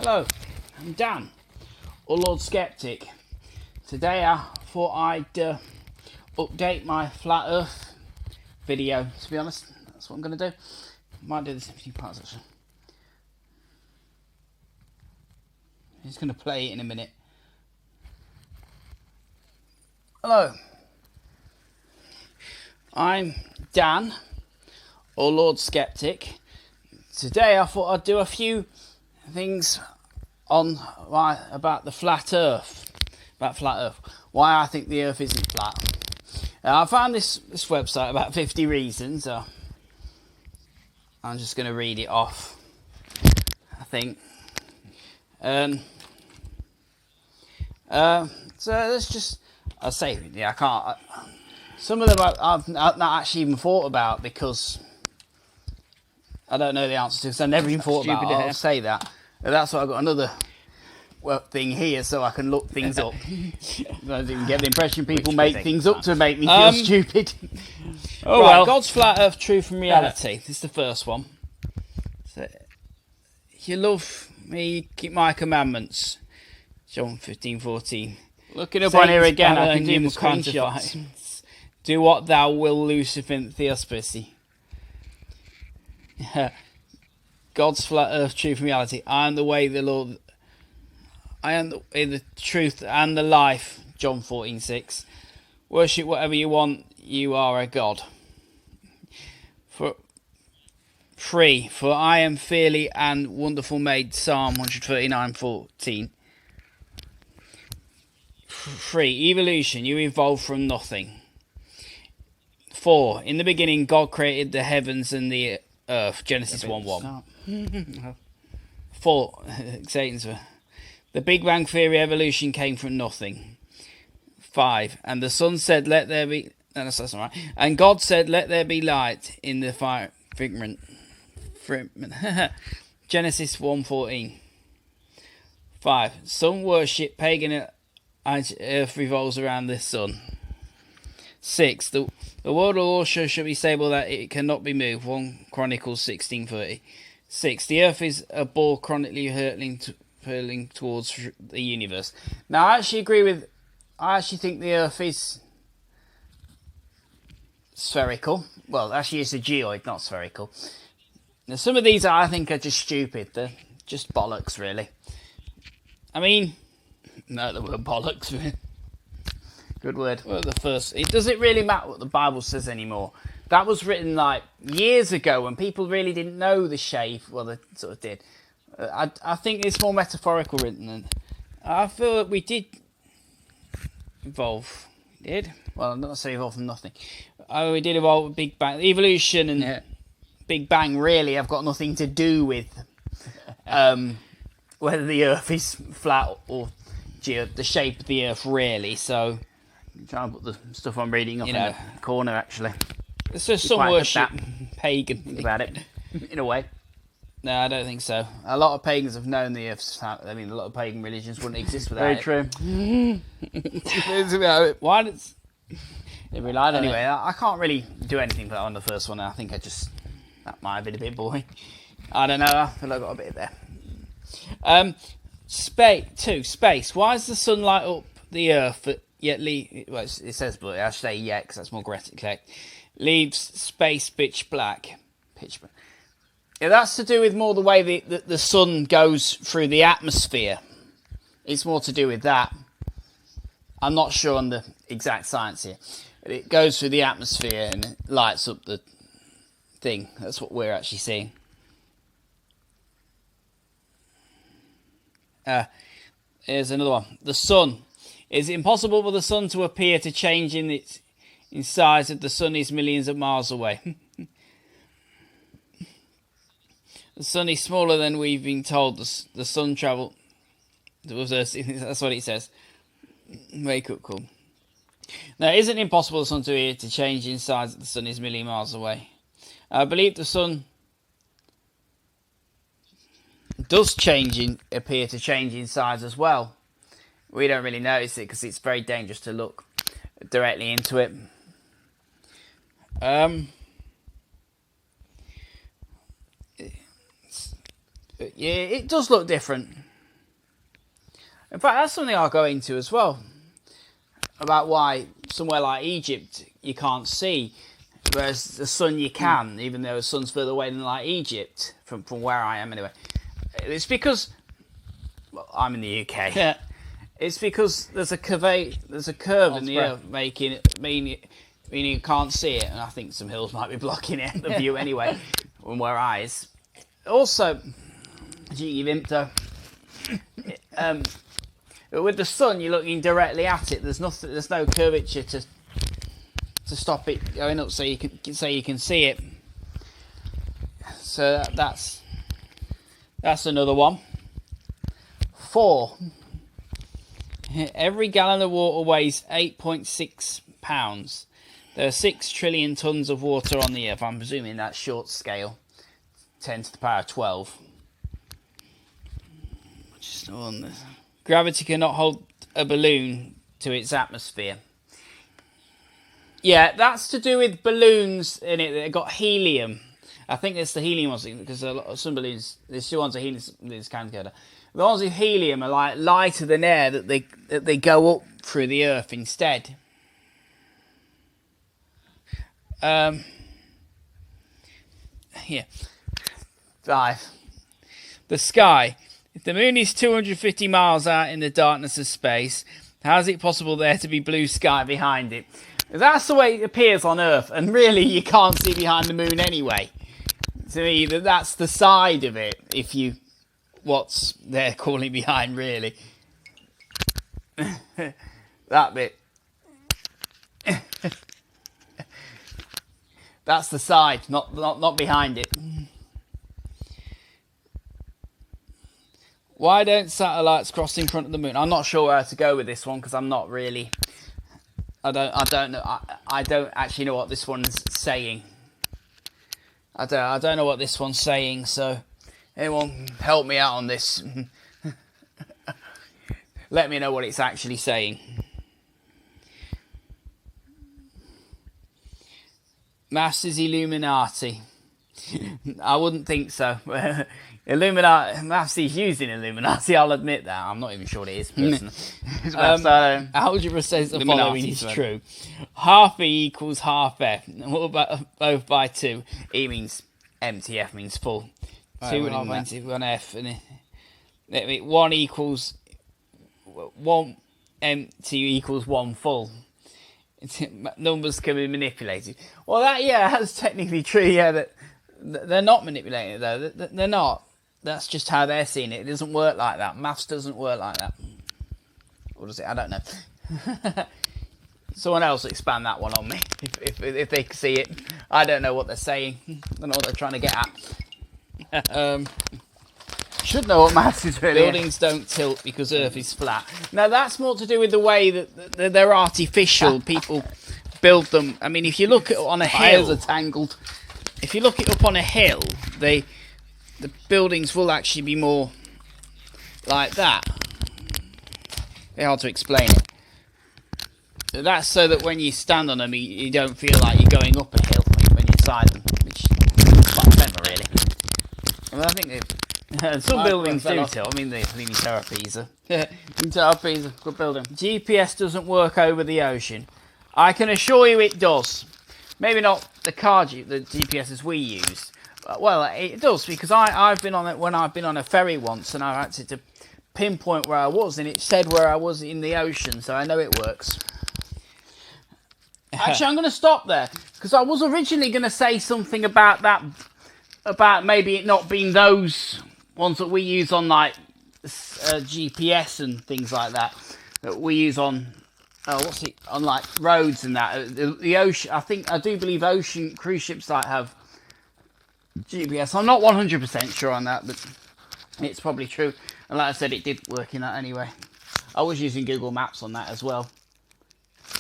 Hello, I'm Dan, or Lord Skeptic. Today I thought I'd update my Flat Earth video, to be honest. That's what I'm going to do. Might do this in a few parts actually. He's going to play it in a minute. Hello, I'm Dan, or Lord Skeptic. Today I thought I'd do a few things on about the flat Earth, why I think the Earth isn't flat. I found this website about 50 reasons. I'm just going to read it off. I think. So let's just. I say, yeah, I can't. Some of them I've not actually even thought about because I don't know the answer to. Because I never even thought about it. I'll say that. That's why I've got another thing here so I can look things up. I didn't get the impression people make things up to make me feel stupid. Oh right, well. God's Flat Earth, Truth and Reality. This is the first one. So, if you love me, keep my commandments. John 15:14. Looking up on here again, I can do the screenshots. Do what thou will, Lucifer Theospacey. God's Flat Earth, Truth and Reality. I am the way, the Lord. I am the way, the truth and the life. John 14:6. Worship whatever you want. You are a God. For I am fearfully and wonderful made. Psalm 139:14. 3. Evolution. You evolved from nothing. 4. In the beginning, God created the heavens and the earth. Genesis 1:1. 4. Satan's. The Big Bang Theory evolution came from nothing. 5. And the sun said, "Let there be." No, that's all right. And God said, "Let there be light in the firmament." Genesis 1:14. 5. Some worship pagan and earth revolves around the sun. 6. The world also shall be stable that it cannot be moved. 1 Chronicles 16:30. 6. The earth is a ball chronically hurling towards the universe. Now I actually think the earth is spherical. Well, actually it's a geoid, not spherical. Now some of these I think are just stupid. They're just bollocks, really. I mean, no, the word bollocks. Good word. Well, it doesn't really matter what the Bible says anymore. That was written like years ago when people really didn't know the shape. Well, they sort of did. I think it's more metaphorical written than. I feel that we did evolve. We did? Well, I'm not saying evolve from nothing. We did evolve with Big Bang. Evolution and Big Bang really have got nothing to do with whether the Earth is flat or the shape of the Earth really. So I'm trying to put the stuff I'm reading up in the corner actually. It's just some worship pagan. Think about it in a way. No, I don't think so. A lot of pagans have known the Earth's flat. I mean, a lot of pagan religions wouldn't exist without it. Very true. Why does they relied on anyway? I can't really do anything on the first one. I think that might have been a bit boring. I don't know. I feel I got a bit there. Space. Why does the sun light up the Earth? But yet, it says, but I should say yet because that's more correct. Leaves space pitch black. Yeah, that's to do with more the way the sun goes through the atmosphere. It's more to do with that. I'm not sure on the exact science here. But it goes through the atmosphere and it lights up the thing. That's what we're actually seeing. Here's another one. The sun. Is it impossible for the sun to appear to change in size if the sun is millions of miles away? The sun is smaller than we've been told. The sun travel. That's what it says. Make up cool. Now, it isn't impossible for the sun to appear to change in size if the sun is million miles away. I believe the sun does appear to change in size as well. We don't really notice it because it's very dangerous to look directly into it. Yeah, it does look different. In fact, that's something I'll go into as well, about why somewhere like Egypt you can't see, whereas the sun you can, even though the sun's further away than like Egypt, from where I am anyway. It's because, well, I'm in the UK. Yeah. It's because there's a curve in the earth meaning you can't see it, and I think some hills might be blocking it, the view anyway, from where I is. Also, with the sun, you're looking directly at it. There's no curvature to stop it going up, so you can see it. So that's another one. 4. Every gallon of water weighs 8.6 pounds. There are 6 trillion tons of water on the earth. I'm presuming that's short scale. 10 to the power 12. Just on this. Gravity cannot hold a balloon to its atmosphere. Yeah, that's to do with balloons in it that got helium. I think it's the helium ones, because some balloons, there's 2 ones of helium, this can go down. The ones with helium are like lighter than air, that they go up through the earth instead. Yeah. 5. The sky. If the moon is 250 miles out in the darkness of space, how is it possible there to be blue sky behind it? That's the way it appears on Earth, and really you can't see behind the moon anyway. To me, that's the side of it, what's they're calling behind, really. That bit. That's the side, not behind it. Why don't satellites cross in front of the moon? I'm not sure where to go with this one, because I'm not really. I don't know. I don't actually know what this one's saying. I don't know what this one's saying. So, anyone help me out on this? Let me know what it's actually saying. Maths is Illuminati. I wouldn't think so. Illuminati, maths is used in Illuminati, I'll admit that. I'm not even sure what it is personally. Algebra says the following is true. Half E equals half F. What about both by 2? E means empty, F means full. 2 and empty, 1 F. And 1 equals 1 empty equals 1 full. Numbers can be manipulated. Well, that's technically true, yeah. That they're not manipulating it, though. They're not. That's just how they're seeing it. It doesn't work like that. Maths doesn't work like that. Or does it? I don't know. Someone else expand that one on me, if they can see it. I don't know what they're saying. I don't know what they're trying to get at. Should know what maths is really. Buildings don't tilt because Earth is flat. Now, that's more to do with the way that they're artificial. People build them. I mean, if you look at on a hill... Wires are tangled. If you look it up on a hill, the buildings will actually be more like that. Very hard to explain it. That's so that when you stand on them, you don't feel like you're going up a hill when you're inside them, which is quite clever, really. I mean, I think some buildings do tilt. I mean, the Leaning Tower of Pisa. Leaning Tower of Pisa, good building. GPS doesn't work over the ocean. I can assure you it does. Maybe not the GPSs we use. Well, it does, because I've been on it when I've been on a ferry once, and I had to pinpoint where I was, and it said where I was in the ocean, so I know it works. Actually, I'm going to stop there, because I was originally going to say something about that, about maybe it not being those ones that we use on like GPS and things like that we use on. On like roads and that. The ocean, I do believe ocean cruise ships like have GPS. I'm not 100% sure on that, but it's probably true. And like I said, it did work in that anyway. I was using Google Maps on that as well.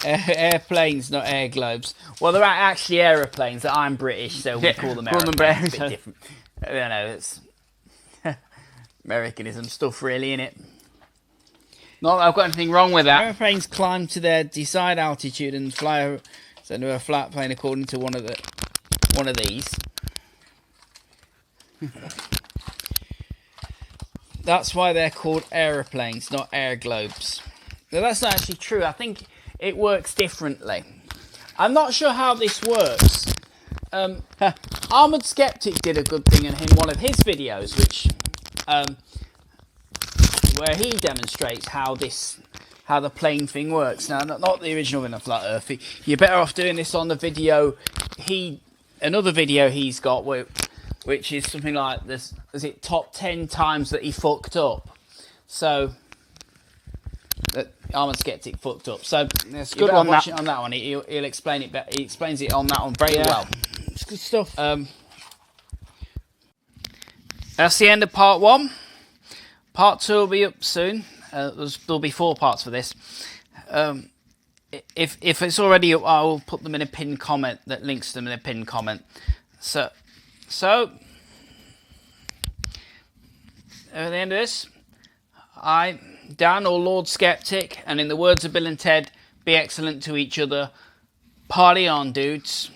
Airplanes, not air globes. Well, they're actually aeroplanes. I'm British, so we call them airplanes. It's a bit different. I don't know, it's Americanism stuff really, innit? Not that I've got anything wrong with that. Airplanes climb to their desired altitude and fly into a flat plane according to one of these. That's why they're called aeroplanes, not air globes. Now, that's not actually true. I think it works differently. I'm not sure how this works. Armored Skeptic did a good thing in one of his videos, which where he demonstrates how the plane thing works. Now, not the original in a Flat Earth. You're better off doing this on the video. Another video he's got, which is something like this. Is it top 10 times that he fucked up? So that Armored Skeptic fucked up. So it's good one. Watch it on that one. He'll explain it better. He explains it on that one very well. It's good stuff. That's the end of part 1. Part 2 will be up soon. There'll be 4 parts for this. If it's already up, I will put them in a pinned comment that links them in a pinned comment. So at the end of this, Dan, or Lord Skeptic, and in the words of Bill and Ted, be excellent to each other. Party on, dudes.